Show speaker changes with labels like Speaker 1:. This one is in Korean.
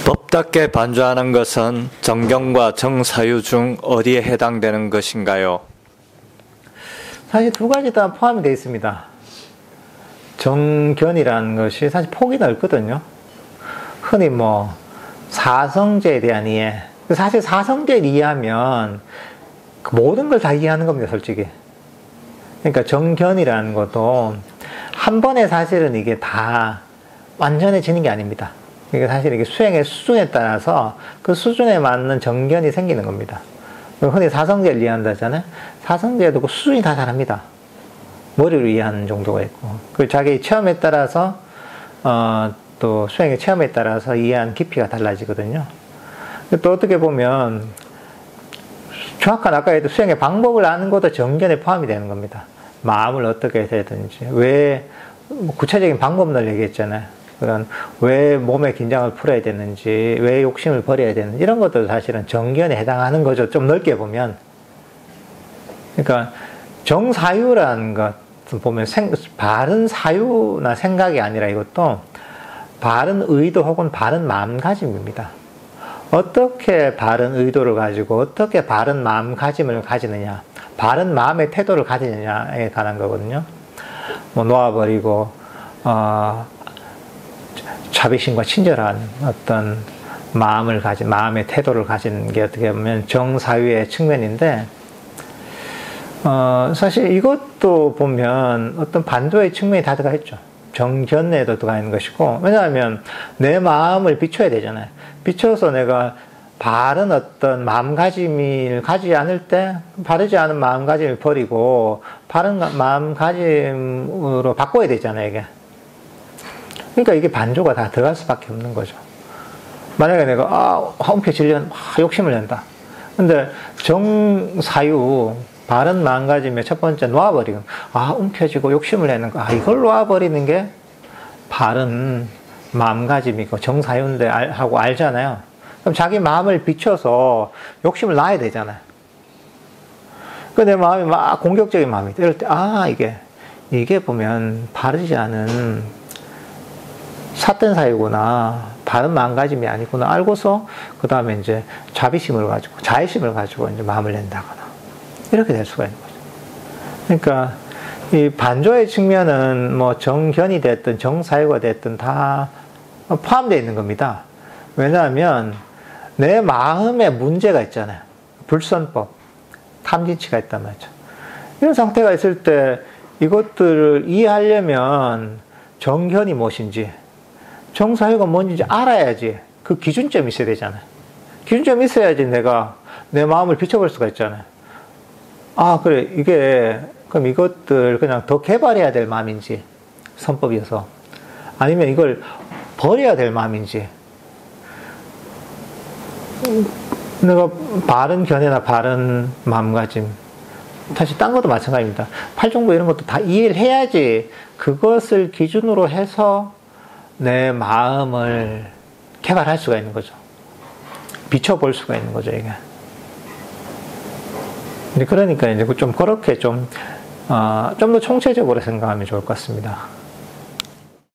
Speaker 1: 법답게 반주하는 것은 정견과 정사유 중 어디에 해당되는 것인가요?
Speaker 2: 사실 두 가지 다 포함이 되어 있습니다. 정견이라는 것이 사실 폭이 넓거든요. 흔히 사성제에 대한 이해. 사실 사성제를 이해하면 모든 걸 다 이해하는 겁니다, 솔직히. 그러니까 정견이라는 것도 한 번에 사실은 이게 다 완전해지는 게 아닙니다. 이게 사실 이게 수행의 수준에 따라서 그 수준에 맞는 정견이 생기는 겁니다. 흔히 사성제를 이해한다잖아요. 사성제도 그 수준이 다 다릅니다. 머리로 이해하는 정도가 있고, 그 자기 체험에 따라서, 또 수행의 체험에 따라서 이해하는 깊이가 달라지거든요. 또 어떻게 보면, 정확한 아까 했던 수행의 방법을 아는 것도 정견에 포함이 되는 겁니다. 마음을 어떻게 해야 되든지, 왜, 구체적인 방법을 얘기했잖아요. 그런, 왜 몸의 긴장을 풀어야 되는지, 왜 욕심을 버려야 되는지, 이런 것도 사실은 정견에 해당하는 거죠. 좀 넓게 보면. 그러니까, 정사유라는 것 보면, 바른 사유나 생각이 아니라 이것도 바른 의도 혹은 바른 마음가짐입니다. 어떻게 바른 의도를 가지고, 어떻게 바른 마음가짐을 가지느냐, 바른 마음의 태도를 가지느냐에 관한 거거든요. 놓아버리고, 자비심과 친절한 어떤 마음의 태도를 가진 게 어떻게 보면 정사유의 측면인데, 사실 이것도 보면 어떤 반도의 측면이 다 들어가 있죠. 정견에도 들어가 있는 것이고, 왜냐하면 내 마음을 비춰야 되잖아요. 비춰서 내가 바른 어떤 마음가짐을 가지지 않을 때, 바르지 않은 마음가짐을 버리고, 바른 마음가짐으로 바꿔야 되잖아요, 이게. 그러니까 이게 반조가 다 들어갈 수밖에 없는 거죠. 만약에 내가, 엉켜지려면 욕심을 낸다. 근데 정사유, 바른 마음가짐의 첫 번째 놓아버리고, 움켜쥐고 욕심을 내는 거, 이걸 놓아버리는 게 바른 마음가짐이고 정사유인데 하고 알잖아요. 그럼 자기 마음을 비춰서 욕심을 놔야 되잖아요. 내 마음이 막 공격적인 마음이 이럴 때, 이게 보면 바르지 않은 삿된 사유구나, 바른 마음가짐이 아니구나 알고서 그 다음에 이제 자비심을 가지고 자애심을 가지고 이제 마음을 낸다거나 이렇게 될 수가 있는 거죠. 그러니까 이 반조의 측면은 정견이 됐든 정사유가 됐든 다 포함되어 있는 겁니다. 왜냐하면 내 마음에 문제가 있잖아요. 불선법, 탐진치가 있단 말이죠. 이런 상태가 있을 때 이것들을 이해하려면 정견이 무엇인지, 정사유가 뭔지 알아야지 그 기준점이 있어야 되잖아요. 기준점이 있어야지 내가 내 마음을 비춰볼 수가 있잖아요. 그래, 그럼 이것들 그냥 더 개발해야 될 마음인지, 선법이어서. 아니면 이걸 버려야 될 마음인지. 내가 바른 견해나 바른 마음가짐, 사실 딴 것도 마찬가지입니다. 팔종부 이런 것도 다 이해를 해야지 그것을 기준으로 해서 내 마음을 개발할 수가 있는 거죠. 비춰볼 수가 있는 거죠, 이게. 그러니까 이제 좀 그렇게 좀 더 총체적으로 생각하면 좋을 것 같습니다.